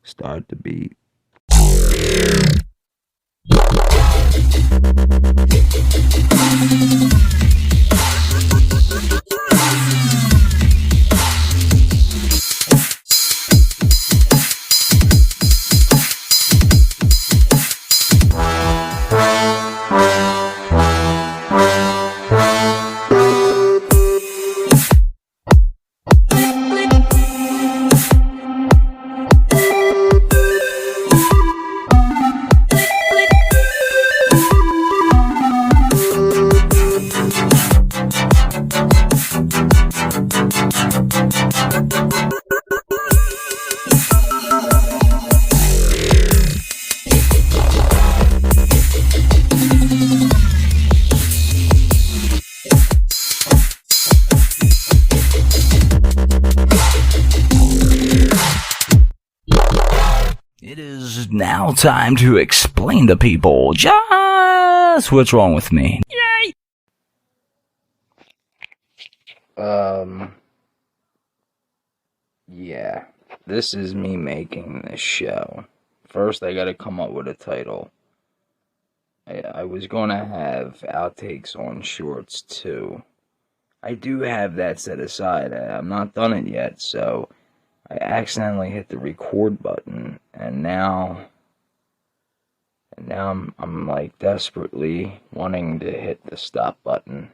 Start the beat. It is now time to explain to people just what's wrong with me. Yay! Yeah. This is me making this show. First, I gotta come up with a title. I was gonna have outtakes on shorts, too. I do have that set aside. I'm not done it yet, so I accidentally hit the record button, and now I'm like desperately wanting to hit the stop button.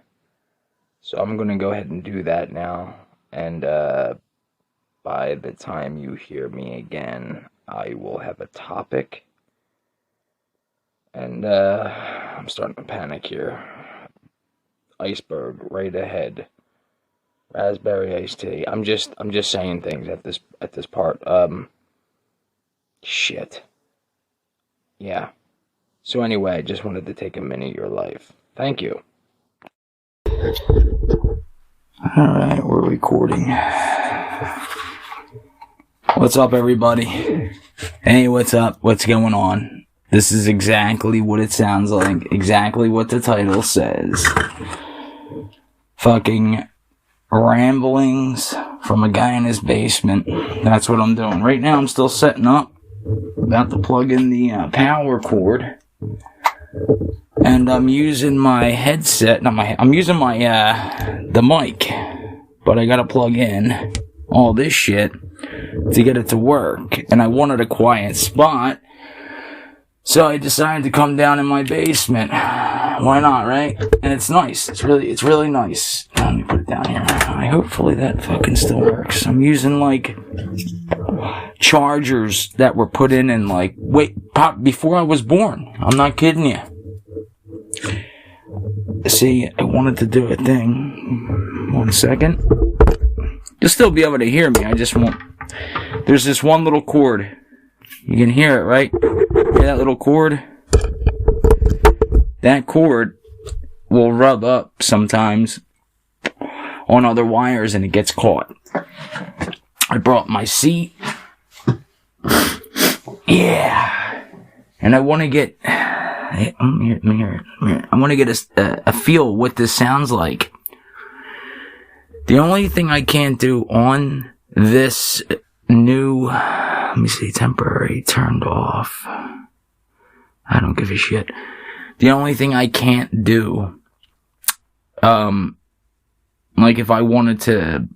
So I'm gonna go ahead and do that now, and by the time you hear me again, I will have a topic, and I'm starting to panic here. Iceberg right ahead. Raspberry iced tea. I'm just saying things at this part. Shit. Yeah. So anyway, I just wanted to take a minute of your life. Thank you. Alright, we're recording. What's up, everybody? Hey, what's up? What's going on? This is exactly what it sounds like. Exactly what the title says. Fucking ramblings from a guy in his basement. That's what I'm doing. Right now I'm still setting up. About to plug in the power cord. And I'm using my headset. I'm using my the mic. But I gotta plug in all this shit to get it to work. And I wanted a quiet spot. So I decided to come down in my basement. Why not, right? And it's nice. It's really nice. Let me put it down here. Hopefully that fucking still works. I'm using like chargers that were put in like before I was born. I'm not kidding you. See, I wanted to do a thing. 1 second. You'll still be able to hear me. I just won't. There's this one little cord. You can hear it, right? Hear that little cord? That cord will rub up sometimes on other wires and it gets caught. I brought my seat. Yeah. And I want to get... Let me hear it. I want to get a feel what this sounds like. The only thing I can't do on this new... Let me see, temporary turned off. I don't give a shit. The only thing I can't do, like if I wanted to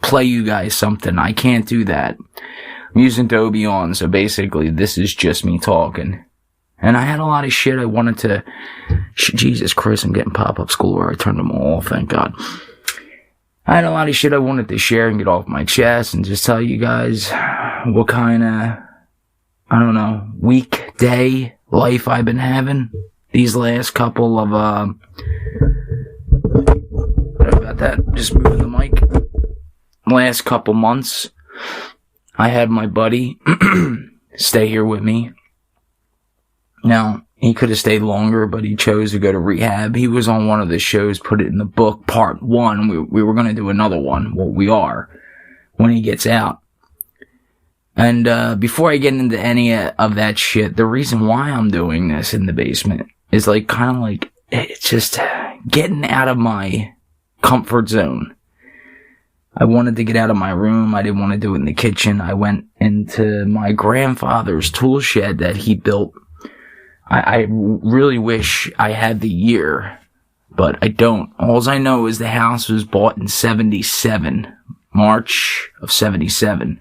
play you guys something, I can't do that. I'm using Dolby on, so basically this is just me talking. And I had a lot of shit I wanted to... Jesus Christ, I'm getting pop-up school where I turned them all off, thank God. I had a lot of shit I wanted to share and get off my chest and just tell you guys what kind of, I don't know, weekday life I've been having these last couple of, sorry about that, just moving the mic. Last couple months, I had my buddy stay here with me. Now, he could have stayed longer, but he chose to go to rehab. He was on one of the shows, put it in the book, part 1. We were going to do another one. Well, we are, when he gets out. And before I get into any of that shit, the reason why I'm doing this in the basement is like kind of like, it's just getting out of my comfort zone. I wanted to get out of my room. I didn't want to do it in the kitchen. I went into my grandfather's tool shed that he built. I really wish I had the year, but I don't. All I know is the house was bought in 77, March of 77.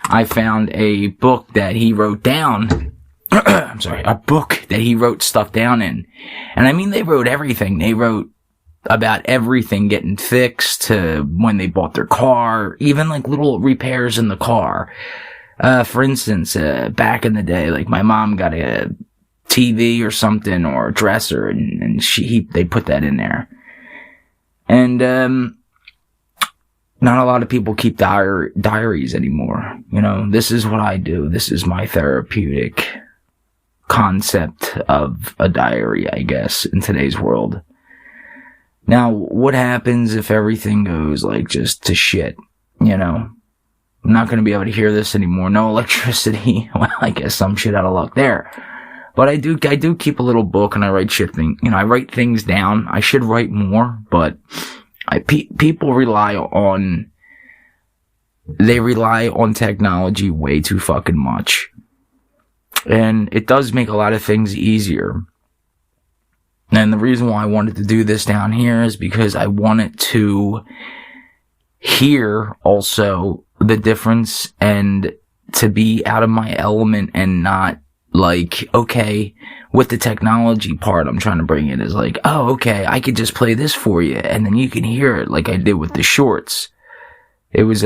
I found a book that he wrote down. I'm sorry, a book that he wrote stuff down in. And I mean, they wrote everything. They wrote about everything getting fixed to when they bought their car, even like little repairs in the car. For instance, back in the day, like my mom got a TV or something or a dresser, and they put that in there. And not a lot of people keep diaries anymore. You know, this is what I do. This is my therapeutic concept of a diary, I guess, in today's world. Now, what happens if everything goes, like, just to shit? You know, I'm not going to be able to hear this anymore. No electricity. Well, I guess some shit out of luck there. But I do keep a little book, and I write shit I write things down. I should write more, but people rely on technology way too fucking much. And it does make a lot of things easier. And the reason why I wanted to do this down here is because I wanted to hear also the difference and to be out of my element and not like, okay, with the technology part I'm trying to bring in is like, oh, okay, I could just play this for you and then you can hear it like I did with the shorts. It was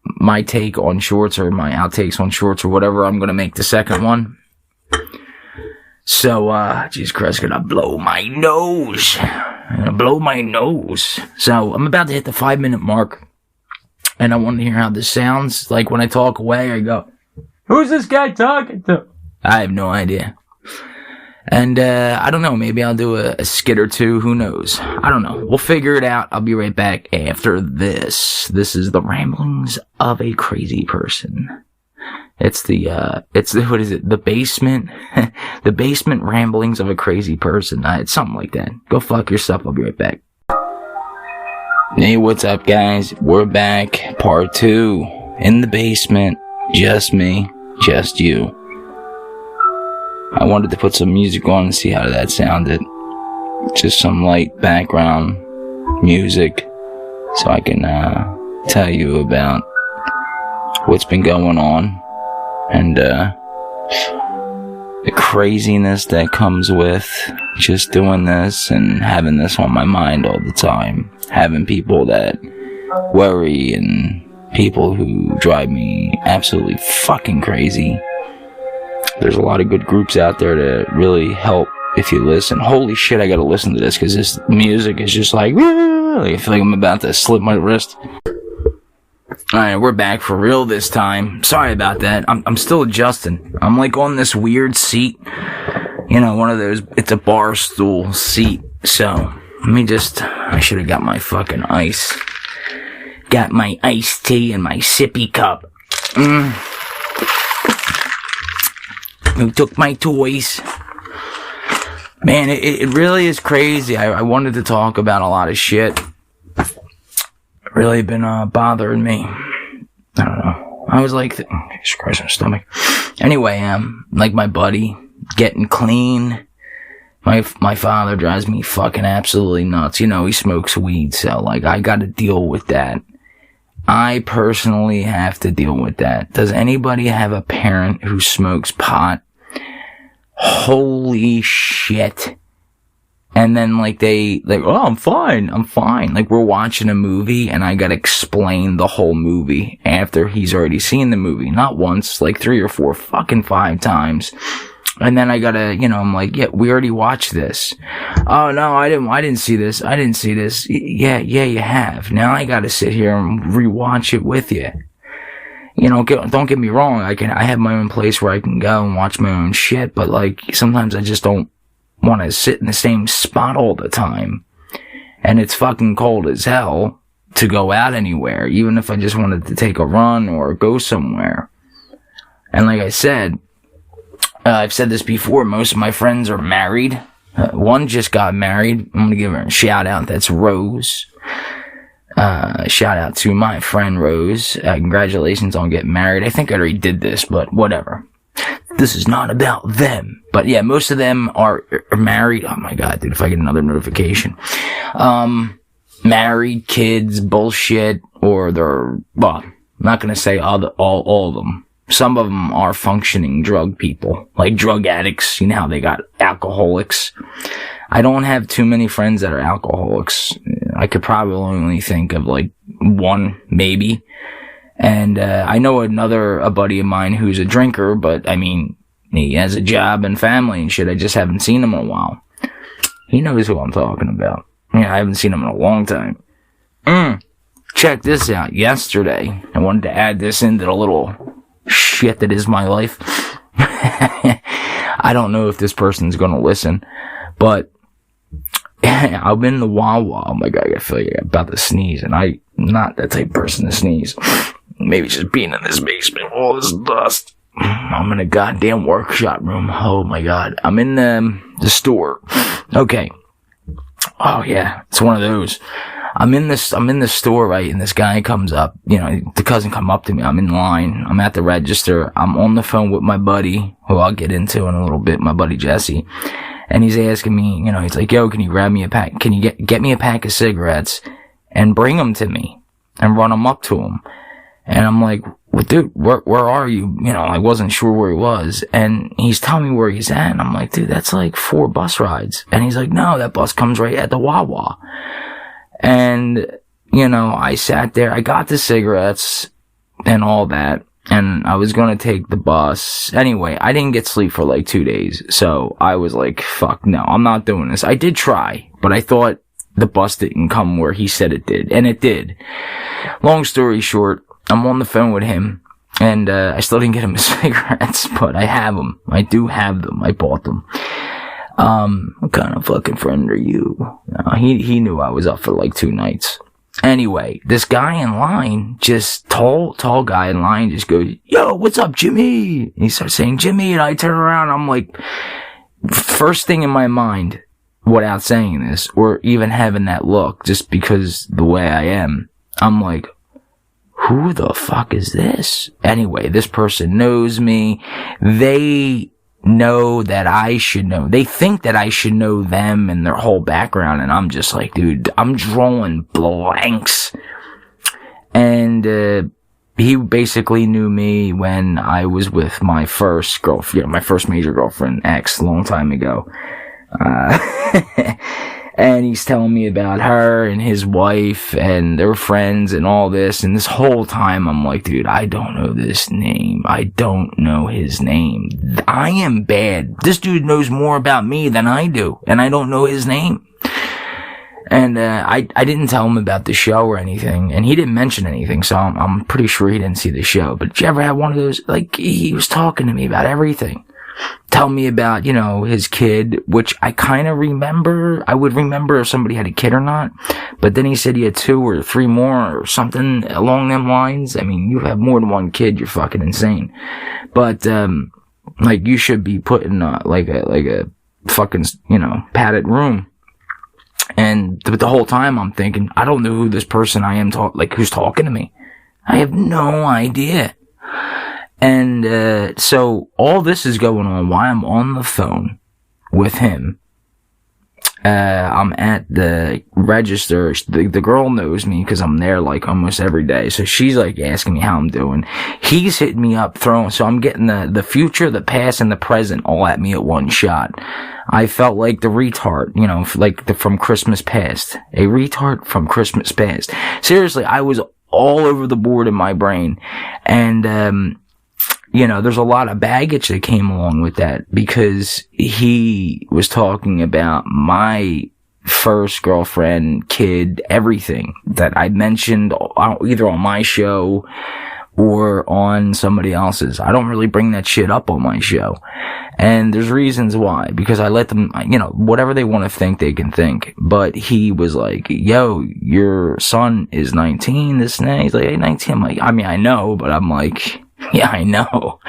my take on shorts or my outtakes on shorts or whatever. I'm going to make the second one. So, Jesus Christ, gonna blow my nose. So, I'm about to hit the 5-minute mark. And I want to hear how this sounds. Like, when I talk away, I go, who's this guy talking to? I have no idea. And, I don't know, maybe I'll do a skit or two, who knows? I don't know. We'll figure it out. I'll be right back after this. This is the ramblings of a crazy person. What is it? The basement, the basement ramblings of a crazy person. It's something like that. Go fuck yourself. I'll be right back. Hey, what's up, guys? We're back. Part 2. In the basement. Just me. Just you. I wanted to put some music on and see how that sounded. Just some light background music. So I can, tell you about what's been going on. And, the craziness that comes with just doing this and having this on my mind all the time. Having people that worry and people who drive me absolutely fucking crazy. There's a lot of good groups out there to really help if you listen. Holy shit, I gotta listen to this because this music is just like, I feel like I'm about to slip my wrist. Alright, we're back for real this time. Sorry about that. I'm still adjusting. I'm like on this weird seat. You know, one of those, it's a bar stool seat. So, I should have got my fucking ice. Got my iced tea in my sippy cup. Who took my toys? Man, it really is crazy. I wanted to talk about a lot of shit. Really been bothering me. I don't know. I was like, Jesus Christ, my stomach. Anyway, like my buddy getting clean. My father drives me fucking absolutely nuts. You know, he smokes weed, so like I got to deal with that. I personally have to deal with that. Does anybody have a parent who smokes pot? Holy shit. And then, oh, I'm fine. Like, we're watching a movie, and I gotta explain the whole movie after he's already seen the movie. Not once, like 3 or 4, fucking 5 times. And then I gotta, I'm like, yeah, we already watched this. Oh, no, I didn't see this. Yeah, you have. Now I gotta sit here and rewatch it with you. Don't get me wrong, I have my own place where I can go and watch my own shit, but, sometimes I just don't want to sit in the same spot all the time. And it's fucking cold as hell to go out anywhere, even if I just wanted to take a run or go somewhere. And like I said, I've said this before, most of my friends are married. One just got married. I'm gonna give her a shout out. That's Rose. Shout out to my friend Rose. Congratulations on getting married. I think I already did this, but whatever. This is not about them. But yeah, most of them are married. Oh my god, dude, if I get another notification. Married, kids, bullshit, or they're, well, I'm not gonna say all of them. Some of them are functioning drug people, like drug addicts. You know how they got alcoholics. I don't have too many friends that are alcoholics. I could probably only think of like one, maybe. And I know a buddy of mine who's a drinker, but I mean, he has a job and family and shit. I just haven't seen him in a while. He knows who I'm talking about. Yeah, I haven't seen him in a long time. Check this out. Yesterday, I wanted to add this into the little shit that is my life. I don't know if this person's gonna listen, but I'm in the Wawa. Oh my god, I feel like I'm about to sneeze, and I'm not that type of person to sneeze. Maybe just being in this basement, all this dust. I'm in a goddamn workshop room. Oh my god. I'm in the store. Okay. Oh yeah, it's one of those. I'm in the store, right, and this guy comes up, you know, the cousin come up to me. I'm in line. I'm at the register. I'm on the phone with my buddy, who I'll get into in a little bit, my buddy Jesse. And he's asking me, you know, he's like, yo, can you grab me a pack? Can you get me a pack of cigarettes and bring them to me and run them up to him? And I'm like, well, dude, where are you? You know, I wasn't sure where he was. And he's telling me where he's at. And I'm like, dude, that's like 4 bus rides. And he's like, no, that bus comes right at the Wawa. And, you know, I sat there, I got the cigarettes and all that. And I was going to take the bus. Anyway, I didn't get sleep for like 2 days. So I was like, fuck no, I'm not doing this. I did try, but I thought the bus didn't come where he said it did. And it did. Long story short, I'm on the phone with him. And I still didn't get him his cigarettes, but I have them. I do have them. I bought them. What kind of fucking friend are you? He knew I was up for like 2 nights. Anyway, this guy in line, just tall guy in line, just goes, yo, what's up, Jimmy? And he starts saying, Jimmy, and I turn around, I'm like, first thing in my mind, without saying this, or even having that look, just because the way I am, I'm like, who the fuck is this? Anyway, this person knows me. They know that I should know. They think that I should know them and their whole background, and I'm just like, dude, I'm drawing blanks. And he basically knew me when I was with my first girlfriend, my first major girlfriend, ex, a long time ago. And he's telling me about her and his wife and their friends and all this. And this whole time I'm like, dude, I don't know this name. I don't know his name. I am bad. This dude knows more about me than I do. And I don't know his name. And I didn't tell him about the show or anything. And he didn't mention anything. So I'm pretty sure he didn't see the show. But did you ever have one of those? Like, he was talking to me about everything. Tell me about, you know, his kid, which I kind of remember. I would remember if somebody had a kid or not. But then he said he had 2 or 3 more or something along them lines. I mean, you have more than 1 kid, you're fucking insane. But, like, you should be put in like a fucking, you know, padded room. And the whole time I'm thinking, I don't know who this person I am who's talking to me. I have no idea. And, so all this is going on while I'm on the phone with him. I'm at the register. The girl knows me because I'm there like almost every day. So she's like asking me how I'm doing. He's hitting me up so I'm getting the future, the past, and the present all at me at one shot. I felt like the retard, you know, like from Christmas Past. A retard from Christmas Past. Seriously, I was all over the board in my brain. And, you know, there's a lot of baggage that came along with that because he was talking about my first girlfriend, kid, everything that I mentioned either on my show or on somebody else's. I don't really bring that shit up on my show. And there's reasons why, because I let them, you know, whatever they want to think, they can think. But he was like, yo, your son is 19 this and that. He's like, hey, 19. I'm like, I mean, I know, but I'm like, yeah, I know.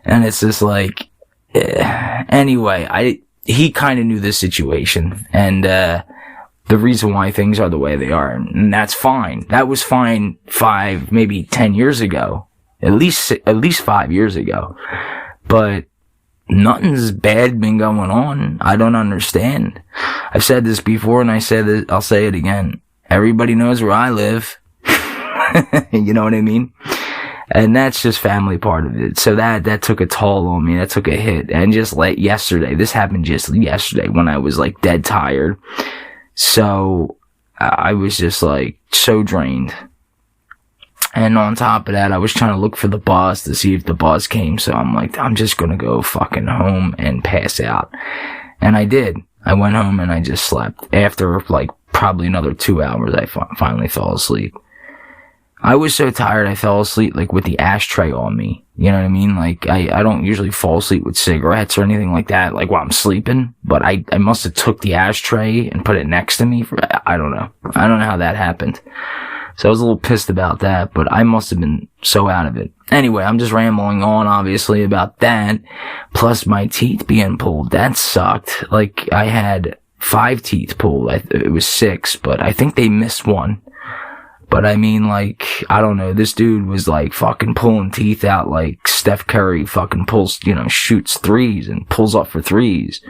And it's just like, anyway, he kind of knew the situation. And, the reason why things are the way they are. And that's fine. That was fine 5, maybe 10 years ago. At least 5 years ago. But nothing's bad been going on. I don't understand. I've said this before and I'll say it again. Everybody knows where I live. You know what I mean? And that's just family part of it. So that took a toll on me. That took a hit. And just like yesterday, this happened just yesterday when I was like dead tired. So I was just like so drained. And on top of that, I was trying to look for the bus to see if the bus came. So I'm like, I'm just gonna go fucking home and pass out. And I did. I went home and I just slept. After like probably another 2 hours, I finally fell asleep. I was so tired I fell asleep like with the ashtray on me. You know what I mean? Like I don't usually fall asleep with cigarettes or anything like that, like while I'm sleeping. But I must have took the ashtray and put it next to me. I don't know. I don't know how that happened. So I was a little pissed about that, but I must have been so out of it. Anyway, I'm just rambling on, obviously, about that. Plus my teeth being pulled. That sucked. Like, I had 5 teeth pulled. It was 6, but I think they missed one. But I mean, like, I don't know. This dude was like fucking pulling teeth out like Steph Curry fucking pulls, shoots threes and pulls up for threes.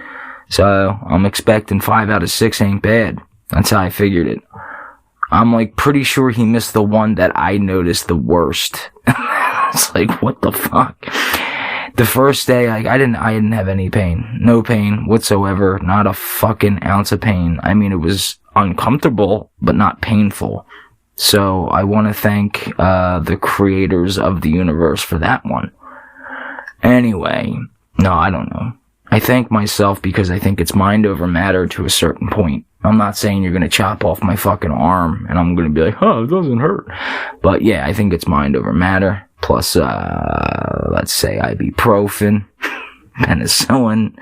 So I'm expecting 5 out of 6 ain't bad. That's how I figured it. I'm like pretty sure he missed the one that I noticed the worst. It's like, what the fuck? The first day, like, I didn't have any pain. No pain whatsoever. Not a fucking ounce of pain. I mean, it was uncomfortable, but not painful. So I want to thank the creators of the universe for that one. Anyway, no, I don't know. I thank myself because I think it's mind over matter to a certain point. I'm not saying you're going to chop off my fucking arm and I'm going to be like, oh, it doesn't hurt. But yeah, I think it's mind over matter. Plus, let's say ibuprofen, penicillin.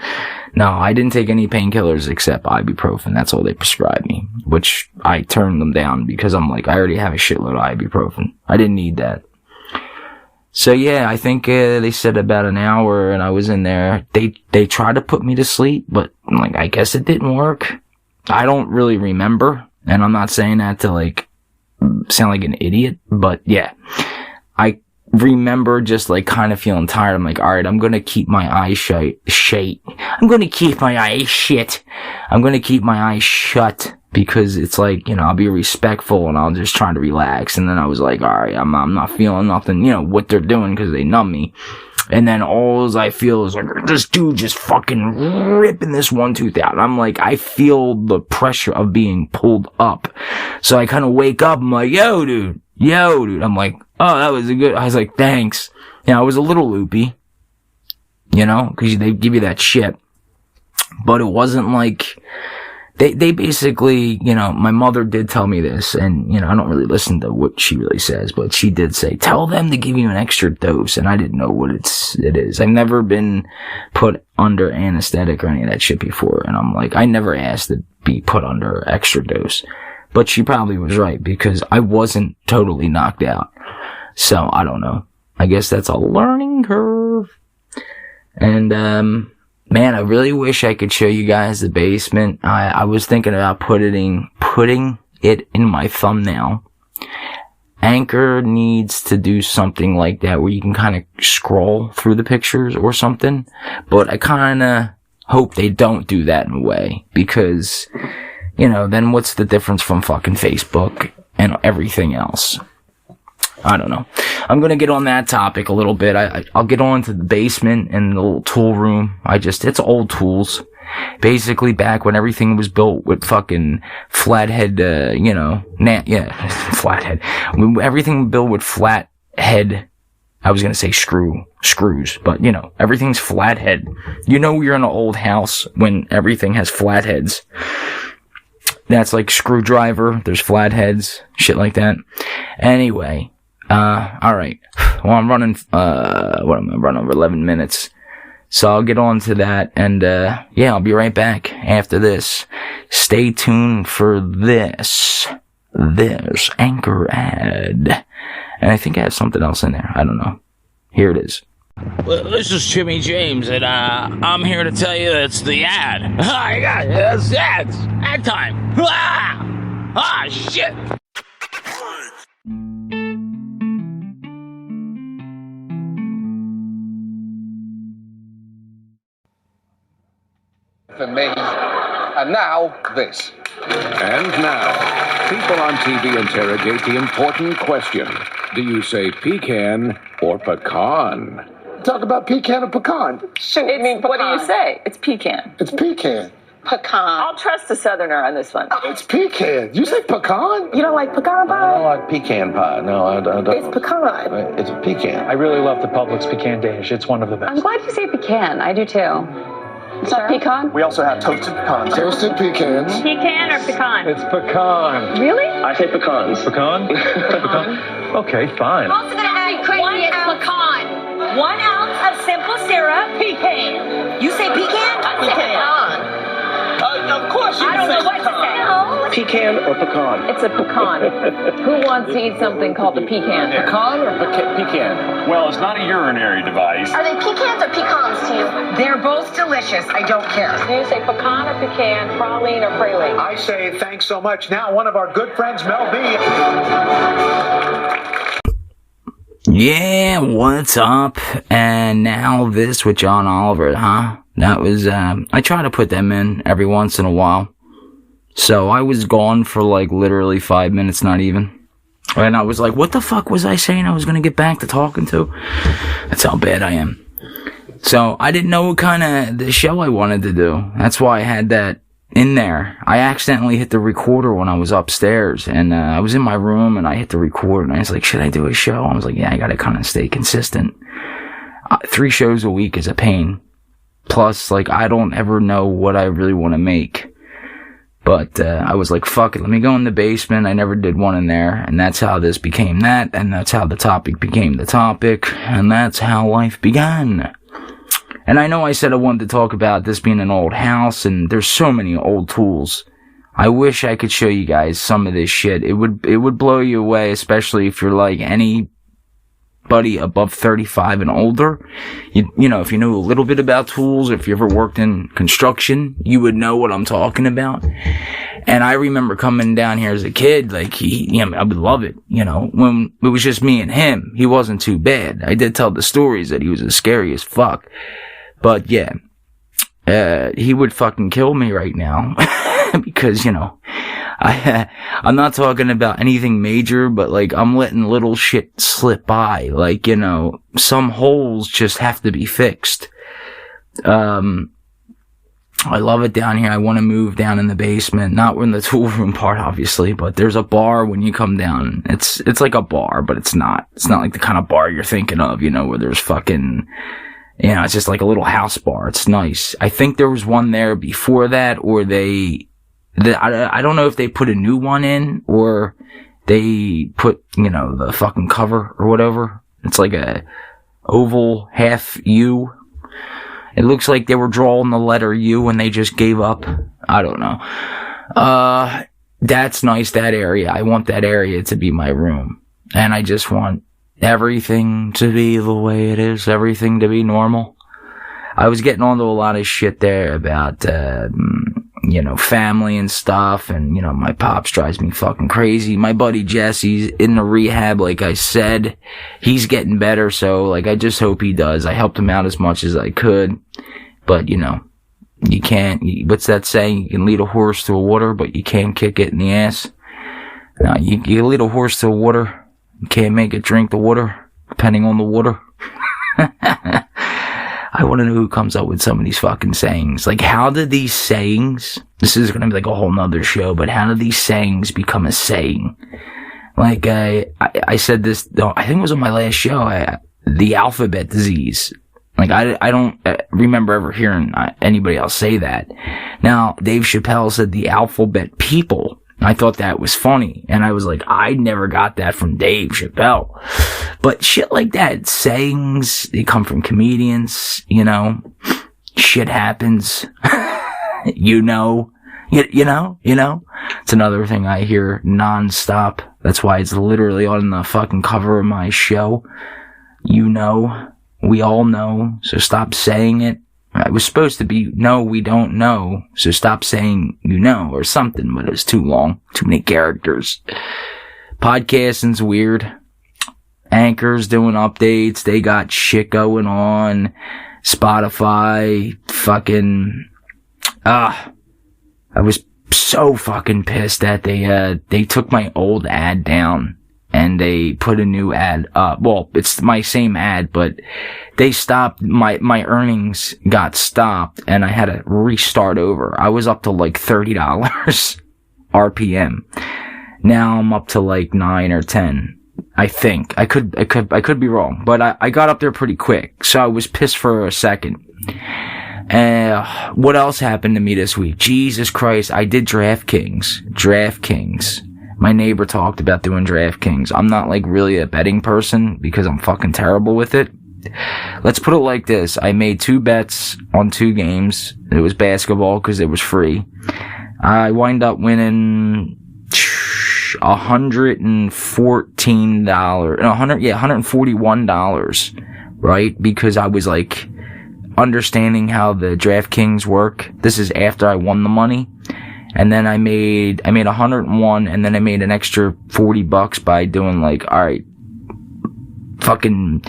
No, I didn't take any painkillers except ibuprofen. That's all they prescribed me, which I turned them down because I'm like, I already have a shitload of ibuprofen. I didn't need that. So yeah, I think they said about an hour and I was in there. They tried to put me to sleep, but like, I guess it didn't work. I don't really remember, and I'm not saying that to like sound like an idiot, but yeah, I remember just like kind of feeling tired. I'm like, all right, I'm gonna keep my eyes shut. I'm gonna keep my eyes shut. I'm gonna keep my eyes shut because it's like, I'll be respectful and I'll just try to relax. And then I was like, all right, I'm not feeling nothing, what they're doing because they numb me. And then all I feel is like, this dude just fucking ripping this one tooth out. I'm like, I feel the pressure of being pulled up. So I kind of wake up. I'm like, yo, dude. I'm like, oh, that was I was like, thanks. I was a little loopy, because they give you that shit. But it wasn't like, they basically, my mother did tell me this, and, I don't really listen to what she really says, but she did say, tell them to give you an extra dose, and I didn't know what it is. I've never been put under anesthetic or any of that shit before, and I'm like, I never asked to be put under extra dose. But she probably was right, because I wasn't totally knocked out. So, I don't know. I guess that's a learning curve. And, man, I really wish I could show you guys the basement. I was thinking about putting it in my thumbnail. Anchor needs to do something like that where you can kind of scroll through the pictures or something. But I kind of hope they don't do that in a way. Because, then what's the difference from fucking Facebook and everything else? I don't know. I'm gonna get on that topic a little bit. I'll get on to the basement and the little tool room. It's old tools. Basically back when everything was built with fucking flathead, flathead. When everything was built with flathead, I was gonna say screws, but everything's flathead. You're in an old house when everything has flatheads. That's like screwdriver, there's flatheads, shit like that. Anyway. Alright. Well, I'm running, running over 11 minutes. So I'll get on to that, and, I'll be right back after this. Stay tuned for this Anchor ad. And I think I have something else in there. I don't know. Here it is. Well, this is Jimmy James, and I'm here to tell you it's the ad. It's ads. Ad time. Shit. For me, and now this. And now, people on TV interrogate the important question. Do you say pecan or pecan? Talk about pecan or pecan. Shoot, what do you say? It's pecan. It's pecan. Pecan. I'll trust the Southerner on this one. It's pecan. You say pecan? You don't like pecan pie? I don't like pecan pie. No, I don't. It's pecan. It's a pecan. I really love the Publix pecan Danish. It's one of the best. I'm glad you say pecan. I do too. It's not pecan? We also have toasted pecans. Toasted pecans. Pecan or pecan? It's pecan. Really? I say pecans. Pecan? Pecan? Okay, fine. I'm also going to add crazy pecan. 1 ounce of simple syrup. Pecan. You say pecan? I say pecan. Of course you I don't know what to say. No. Pecan or pecan? It's a pecan. Who wants to eat something called a pecan? Pecan or pecan? Well, it's not a urinary device. Are they pecans or pecans to you? They're both delicious. I don't care. Do you say pecan or pecan, praline or praline? I say thanks so much. Now, one of our good friends, Mel B. Yeah, what's up? And now this with John Oliver, huh? That was, I try to put them in every once in a while. So I was gone for like literally 5 minutes, not even. And I was like, what the fuck was I saying I was gonna get back to talking to? That's how bad I am. So I didn't know what kind of the show I wanted to do. That's why I had that in there. I accidentally hit the recorder when I was upstairs, and I was in my room and I hit the record, and I was like, should I do a show? I was like, yeah, I gotta kind of stay consistent. 3 shows a week is a pain. Plus, like, I don't ever know what I really want to make. But I was like, fuck it, let me go in the basement. I never did one in there, and that's how this became that, and that's how the topic became the topic, and that's how life began. And I know I said I wanted to talk about this being an old house, and there's so many old tools. I wish I could show you guys some of this shit. It would blow you away, especially if you're like anybody above 35 and older. You know, if you know a little bit about tools, if you ever worked in construction, you would know what I'm talking about. And I remember coming down here as a kid, like, I would love it, you know, when it was just me and him. He wasn't too bad. I did tell the stories that he was as scary as fuck. But yeah, he would fucking kill me right now because, you know, I'm not talking about anything major, but like I'm letting little shit slip by. Like, you know, some holes just have to be fixed. I love it down here. I want to move down in the basement, not in the tool room part, obviously, but there's a bar when you come down. It's like a bar, but it's not like the kind of bar you're thinking of, you know, where there's fucking, you know, it's just like a little house bar. It's nice. I think there was one there before that, or I don't know if they put a new one in, or they put, you know, the fucking cover or whatever. It's like a oval half U. It looks like they were drawing the letter U and they just gave up. I don't know. That's nice, that area. I want that area to be my room. And I just want everything to be the way it is, everything to be normal. I was getting onto a lot of shit there about, you know, family and stuff, and, you know, my pops drives me fucking crazy. My buddy Jesse's in the rehab, like I said. He's getting better, so, like, I just hope he does. I helped him out as much as I could, but, you know, you can't, what's that saying? You can lead a horse to a water, but you can't kick it in the ass. No, you can lead a horse to a water, you can't make it drink the water, depending on the water. I want to know who comes up with some of these fucking sayings. Like, how did these sayings, this is going to be like a whole nother show, but how did these sayings become a saying? Like, I said this, I think it was on my last show, the alphabet disease. Like, I don't remember ever hearing anybody else say that. Now, Dave Chappelle said the alphabet people. I thought that was funny, and I was like, I never got that from Dave Chappelle. But shit like that, sayings, they come from comedians, you know, shit happens, you know, it's another thing I hear nonstop. That's why it's literally on the fucking cover of my show, you know, we all know, so stop saying it. It was supposed to be, no, we don't know, so stop saying you know, or something, but it was too long. Too many characters. Podcasting's weird. Anchor's doing updates. They got shit going on. Spotify, fucking, I was so fucking pissed that they took my old ad down and they put a new ad up. Well, it's my same ad, but they stopped, my earnings got stopped and I had to restart over. I was up to like $30 RPM. Now I'm up to like 9 or 10. I think. I could be wrong, but I got up there pretty quick, so I was pissed for a second. What else happened to me this week? Jesus Christ, I did DraftKings. My neighbor talked about doing DraftKings. I'm not like really a betting person because I'm fucking terrible with it. Let's put it like this. I made 2 bets on 2 games. It was basketball because it was free. I wind up winning $141, right? Because I was like understanding how the DraftKings work. This is after I won the money. And then I made 101, and then I made an extra $40 by doing like, alright, fucking,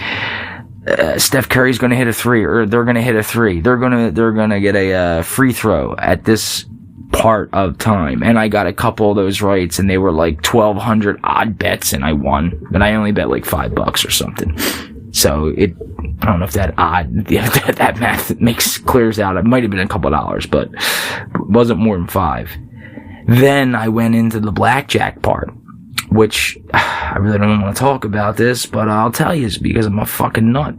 Steph Curry's gonna hit a 3, or they're gonna hit a 3. They're gonna get a, free throw at this part of time, and I got a couple of those rights, and they were like 1,200 odd bets, and I won, but I only bet like $5 or something. So I don't know if that that math clears out. It might have been a couple of dollars, but it wasn't more than 5. Then I went into the blackjack part, which I really don't want to talk about this, but I'll tell you, it's because I'm a fucking nut.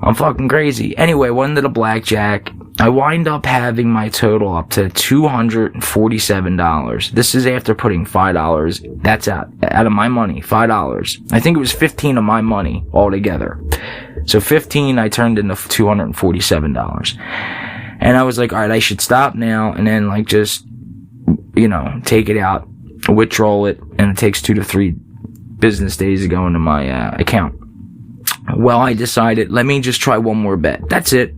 I'm fucking crazy. Anyway, went into the blackjack. I wind up having my total up to $247. This is after putting $5. That's out of my money. $5. I think it was 15 of my money altogether. So 15 I turned into $247. And I was like, alright, I should stop now and then like just, take it out, withdraw it, and it takes 2 to 3 business days to go into my account. Well, I decided, let me just try one more bet. That's it.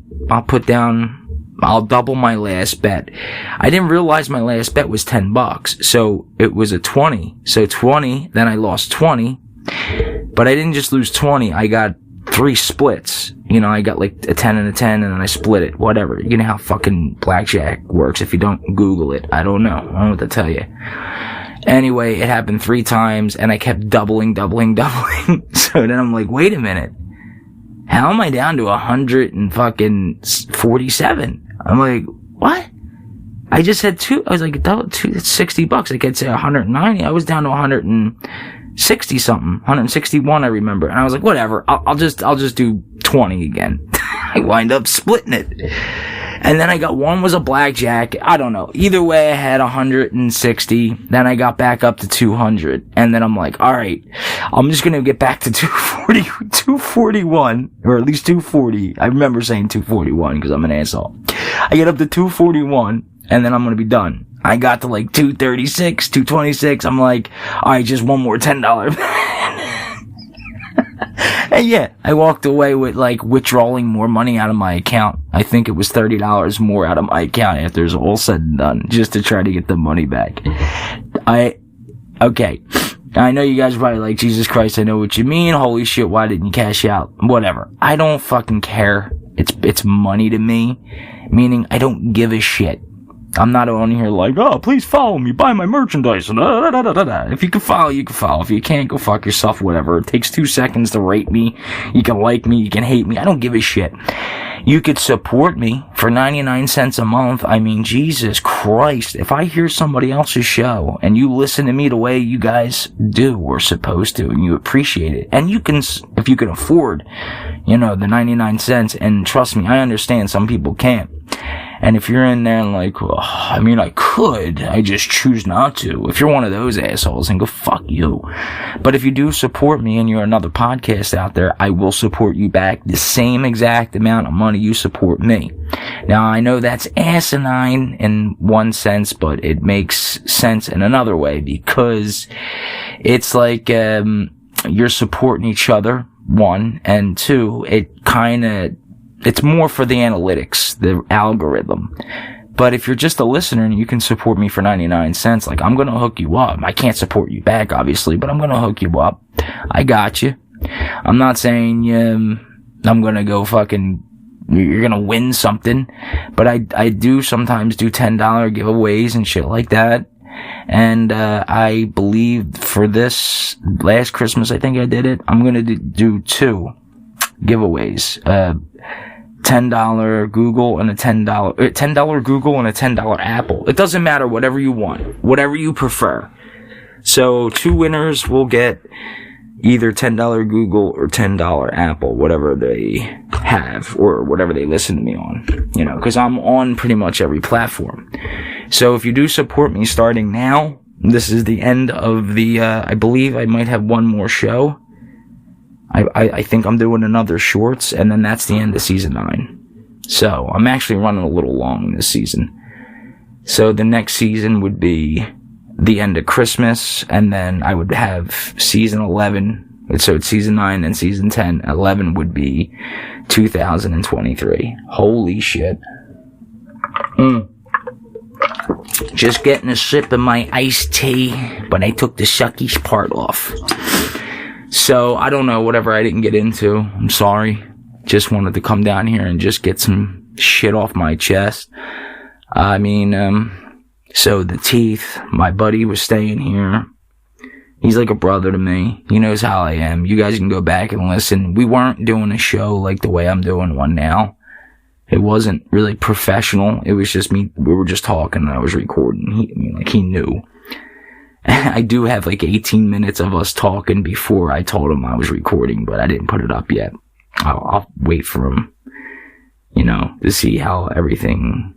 I'll double my last bet. I didn't realize my last bet was $10, so it was a 20. So 20, then I lost 20, but I didn't just lose 20, I got 3 splits. I got like a 10 and a 10, and then I split it, whatever. You know how fucking blackjack works if you don't Google it. I don't know what to tell you. Anyway, it happened 3 times, and I kept doubling. So then I'm like, wait a minute. How am I down to 147? I'm like, what? I just had 2. I was like, it's $60. I could say 190. I was down to 160 something, 161. I remember, and I was like, whatever. I'll just do 20 again. I wind up splitting it. And then I got one was a blackjack. I don't know. Either way, I had 160. Then I got back up to 200. And then I'm like, all right, I'm just going to get back to 241, or at least 240. I remember saying 241 because I'm an asshole. I get up to 241, and then I'm going to be done. I got to like 236, 226. I'm like, all right, just one more $10. And yeah, I walked away with like withdrawing more money out of my account. I think it was $30 more out of my account after it's all said and done, just to try to get the money back. Okay. I know you guys are probably like, Jesus Christ, I know what you mean. Holy shit, why didn't you cash out? Whatever. I don't fucking care. It's money to me. Meaning, I don't give a shit. I'm not on here like, oh, please follow me, buy my merchandise, and If you can follow, you can follow. If you can't, go fuck yourself, whatever. It takes 2 seconds to rate me. You can like me, you can hate me. I don't give a shit. You could support me for 99 cents a month. I mean, Jesus Christ. If I hear somebody else's show, and you listen to me the way you guys do or supposed to, and you appreciate it, and you can, if you can afford, the 99 cents, and trust me, I understand some people can't. And if you're in there and like, well, I mean, I could, I just choose not to. If you're one of those assholes, then go fuck you. But if you do support me and you're another podcast out there, I will support you back the same exact amount of money you support me. Now, I know that's asinine in one sense, but it makes sense in another way because it's like, you're supporting each other one, and two, it's more for the analytics, the algorithm. But if you're just a listener and you can support me for 99 cents, like, I'm gonna hook you up. I can't support you back, obviously, but I'm gonna hook you up. I got you. I'm not saying, I'm gonna go you're gonna win something, but I do sometimes do $10 giveaways and shit like that. And, I believe for this last Christmas, I think I did it, I'm gonna do 2 giveaways. $10 Google and a $10 Google and a $10 Apple. It doesn't matter, whatever you want, whatever you prefer. So 2 winners will get either $10 Google or $10 Apple, whatever they have or whatever they listen to me on, because I'm on pretty much every platform. So if you do support me starting now, this is the end of the, I believe I might have one more show. I think I'm doing another shorts, and then that's the end of season 9. So, I'm actually running a little long this season. So, the next season would be the end of Christmas, and then I would have season 11. So, it's season 9 and season 10. 11 would be 2023. Holy shit. Just getting a sip of my iced tea, but I took the sucky part off. So, I don't know, whatever I didn't get into, I'm sorry. Just wanted to come down here and just get some shit off my chest. So the teeth, my buddy was staying here. He's like a brother to me. He knows how I am. You guys can go back and listen. We weren't doing a show like the way I'm doing one now. It wasn't really professional. It was just me. We were just talking and I was recording. He knew. I do have 18 minutes of us talking before I told him I was recording, but I didn't put it up yet. I'll wait for him, to see how everything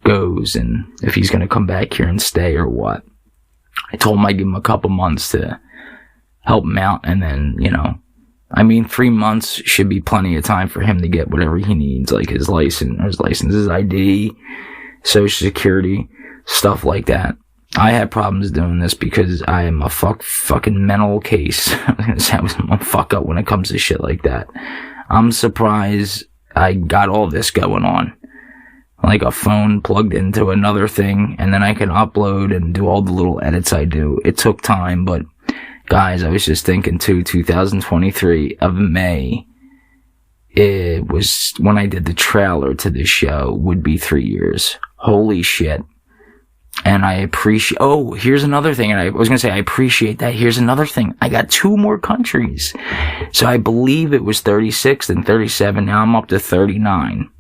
goes and if he's going to come back here and stay or what. I told him I'd give him a couple months to help him out, and then, 3 months should be plenty of time for him to get whatever he needs, like his license, his ID, social security, stuff like that. I have problems doing this because I am a fucking mental case. I'm a fuck up when it comes to shit like that. I'm surprised I got all this going on. Like a phone plugged into another thing, and then I can upload and do all the little edits I do. It took time, but guys, I was just thinking too, 2023 of May, it was when I did the trailer to this show, would be 3 years. Holy shit. And I appreciate, here's another thing, and I was gonna say I appreciate that. Here's another thing. I got 2 more countries. So I believe it was 36 and 37. Now I'm up to 39.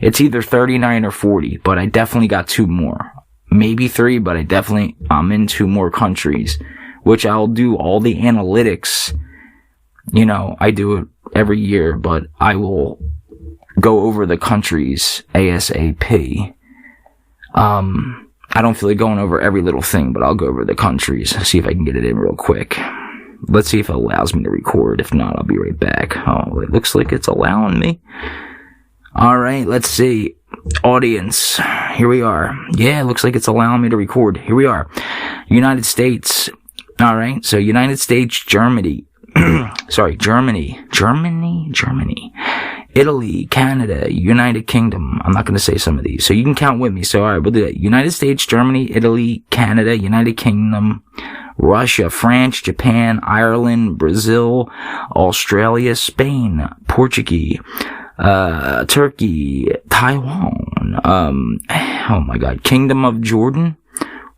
It's either 39 or 40, but I definitely got 2 more. Maybe 3, but I'm in 2 more countries, which I'll do all the analytics. I do it every year, but I will go over the countries ASAP. I don't feel like going over every little thing, but I'll go over the countries, see if I can get it in real quick. Let's see if it allows me to record. If not, I'll be right back. Oh, it looks like it's allowing me. Alright, let's see. Audience. Here we are. Yeah, it looks like it's allowing me to record. Here we are. United States. Alright, so United States, Germany. Germany. Italy, Canada, United Kingdom. I'm not going to say some of these, so you can count with me. So, alright, we'll do that. United States, Germany, Italy, Canada, United Kingdom, Russia, France, Japan, Ireland, Brazil, Australia, Spain, Portugal, Turkey, Taiwan, oh my god, Kingdom of Jordan,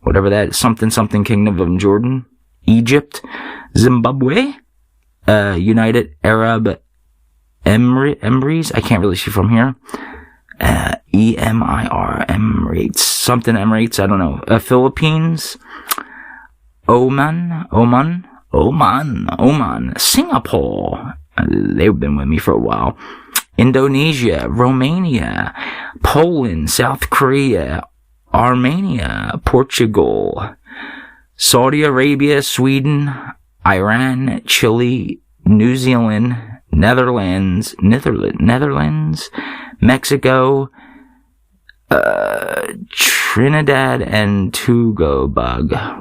whatever that is, something Kingdom of Jordan, Egypt, Zimbabwe, United Arab Emirates, I can't really see from here, Emirates, something Emirates, I don't know, Philippines, Oman, Singapore, they've been with me for a while, Indonesia, Romania, Poland, South Korea, Armenia, Portugal, Saudi Arabia, Sweden, Iran, Chile, New Zealand, Netherlands, Mexico, Trinidad and Tobago,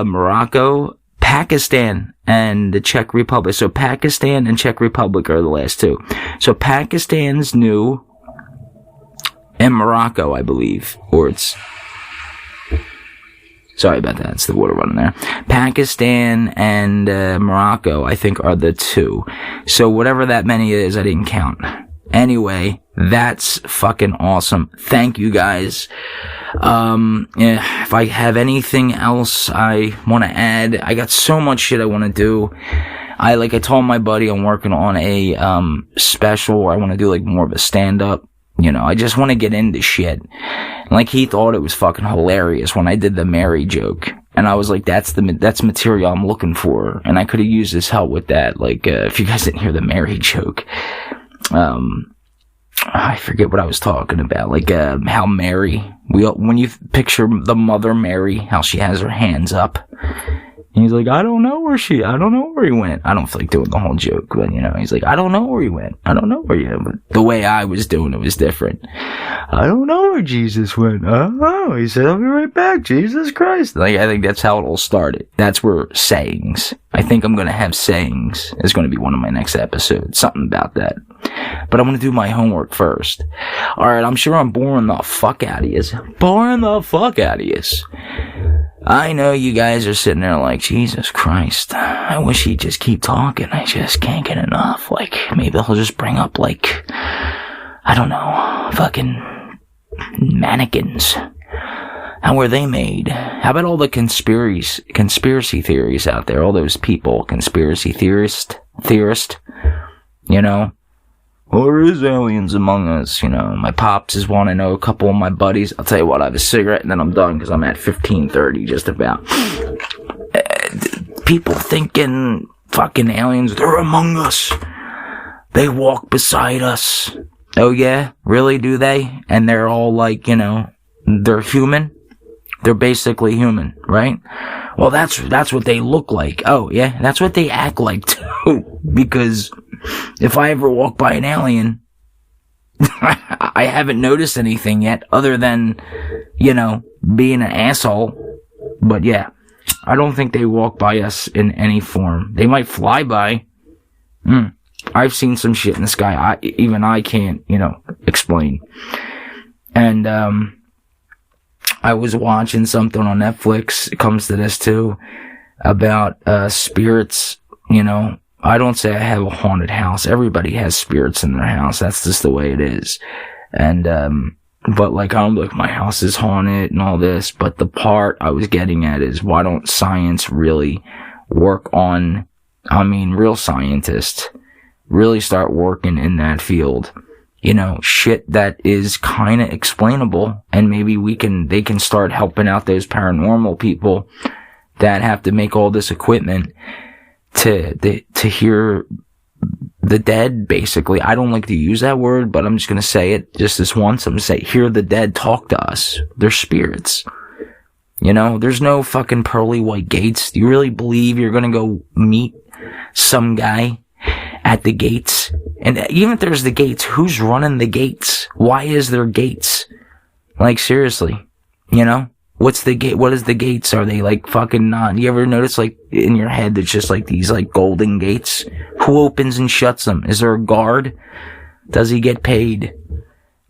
Morocco, Pakistan and the Czech Republic. So Pakistan and Czech Republic are the last two. So Pakistan's new, and Morocco, I believe, or it's, sorry about that, it's the water running there. Pakistan and Morocco, I think, are the two. So whatever that many is, I didn't count. Anyway, that's fucking awesome. Thank you guys. If I have anything else I want to add, I got so much shit I want to do. I told my buddy I'm working on a special where I want to do like more of a stand-up. You know, I just want to get into shit. Like, he thought it was fucking hilarious when I did the Mary joke. And I was like, that's material I'm looking for. And I could have used his help with that. Like, if you guys didn't hear the Mary joke, I forget what I was talking about. Like, how Mary, when you picture the mother Mary, how she has her hands up. And he's like, I don't know where he went. I don't feel like doing the whole joke, but you know, he's like, I don't know where he went. I don't know where he went. But the way I was doing it was different. I don't know where Jesus went. Oh, he said, I'll be right back. Jesus Christ. Like, I think that's how it all started. That's where sayings. I think I'm going to have sayings. It's going to be one of my next episodes. Something about that. But I'm going to do my homework first. Alright, I'm sure I'm boring the fuck out of yous. I know you guys are sitting there like, Jesus Christ, I wish he'd just keep talking. I just can't get enough. Like, maybe he'll just bring up, like, I don't know, fucking mannequins. How were they made? How about all the conspiracy theories out there? All those people, conspiracy theorist, you know? Well, there is aliens among us, you know. My pops is one. I know a couple of my buddies. I'll tell you what, I have a cigarette and then I'm done because I'm at 15:30 just about. People thinking fucking aliens, they're among us. They walk beside us. Oh yeah? Really, do they? And they're all like, you know, they're human? They're basically human, right? Well, that's what they look like. Oh yeah? That's what they act like too. Because if I ever walk by an alien, I haven't noticed anything yet other than, you know, being an asshole. But yeah, I don't think they walk by us in any form. They might fly by. I've seen some shit in the sky even I can't, you know, explain. And I was watching something on Netflix, it comes to this too, about spirits, you know. I don't say I have a haunted house. Everybody has spirits in their house. That's just the way it is. And, but like, I'm like, my house is haunted and all this. But the part I was getting at is, why don't science really work on, real scientists really start working in that field? You know, shit that is kind of explainable. And maybe they can start helping out those paranormal people that have to make all this equipment to hear the dead, basically. I don't like to use that word, but I'm just going to say it just this once. I'm going to say, hear the dead talk to us. They're spirits. You know, there's no fucking pearly white gates. Do you really believe you're going to go meet some guy at the gates? And even if there's the gates, who's running the gates? Why is there gates? Like, seriously, you know? What's the gate? What is the gates? Are they like fucking not? You ever notice like in your head there's just like these like golden gates? Who opens and shuts them? Is there a guard? Does he get paid?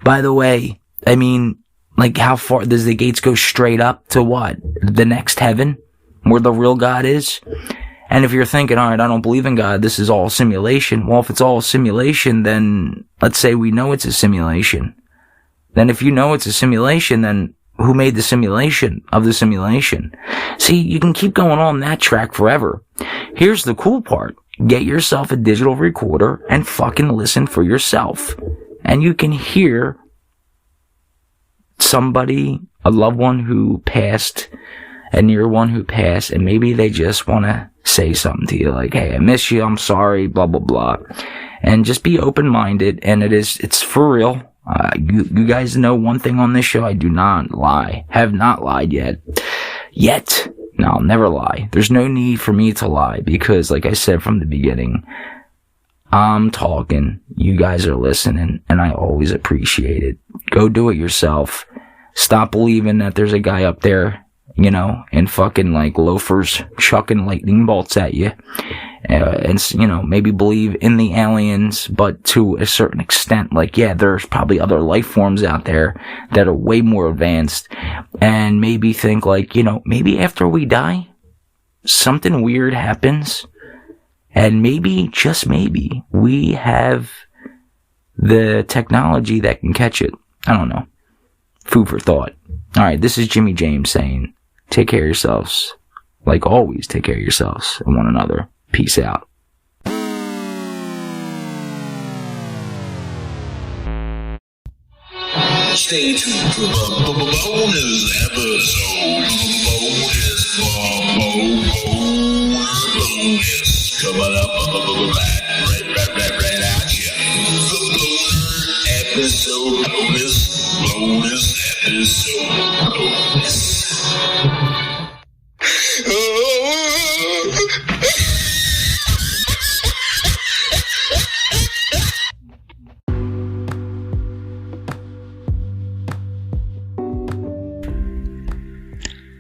By the way, I mean, like, how far does the gates go? Straight up to what? The next heaven? Where the real God is? And if you're thinking, alright, I don't believe in God, this is all simulation. Well, if it's all simulation, then let's say we know it's a simulation. Then if you know it's a simulation, then who made the simulation of the simulation? See, you can keep going on that track forever. Here's the cool part. Get yourself a digital recorder and fucking listen for yourself. And you can hear somebody, a loved one who passed, a near one who passed, and maybe they just want to say something to you like, hey, I miss you, I'm sorry, blah, blah, blah. And just be open-minded, and it's for real. You guys know one thing on this show, I do not lie. Have not lied yet. No, I'll never lie. There's no need for me to lie because, like I said from the beginning, I'm talking, you guys are listening, and I always appreciate it. Go do it yourself. Stop believing that there's a guy up there you know, and fucking like loafers chucking lightning bolts at you. And, you know, maybe believe in the aliens, but to a certain extent, like, yeah, there's probably other life forms out there that are way more advanced, and maybe think like, you know, maybe after we die, something weird happens, and maybe, just maybe, we have the technology that can catch it. I don't know. Food for thought. Alright, this is Jimmy James saying, take care of yourselves. Like always, take care of yourselves and one another. Peace out. Stay tuned for the bonus episode. Bonus coming up right at you. The episode bonus episode bonus.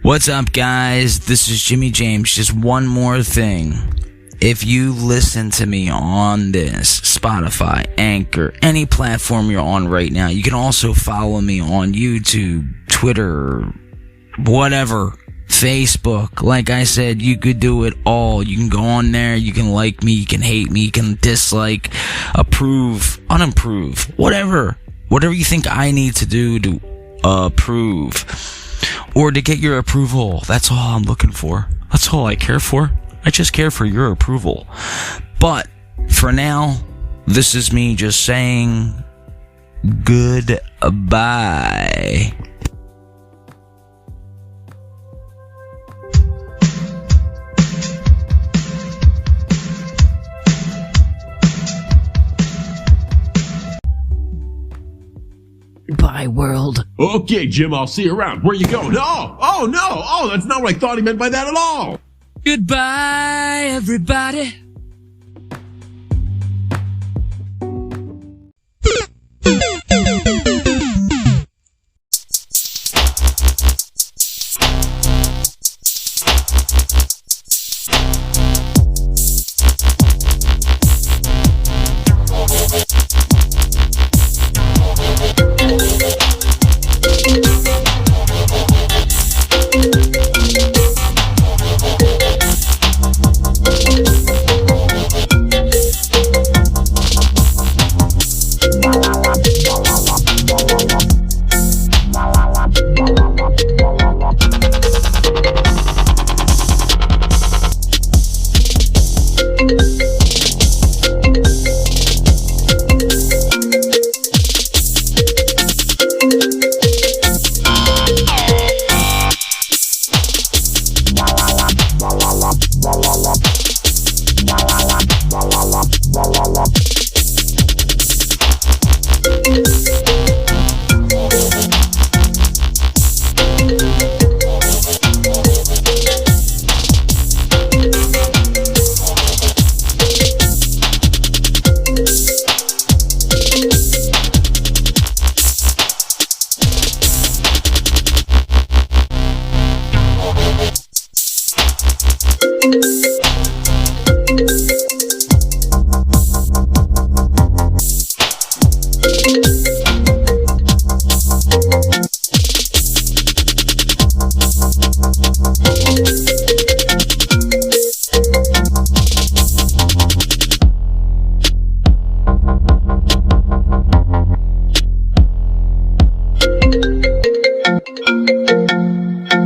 What's up, guys? This is Jimmy James. Just one more thing. If you listen to me on this, Spotify, Anchor, any platform you're on right now, you can also follow me on YouTube, Twitter, whatever, Facebook. Like I said, you could do it all. You can go on there, you can like me, you can hate me, you can dislike, approve, unapprove, whatever you think I need to do to approve. Or to get your approval. That's all I'm looking for. That's all I care for. I just care for your approval. But for now, this is me just saying goodbye. Bye, world. Okay, Jim, I'll see you around. Where you going? No! Oh, no! Oh, that's not what I thought he meant by that at all! Goodbye, everybody.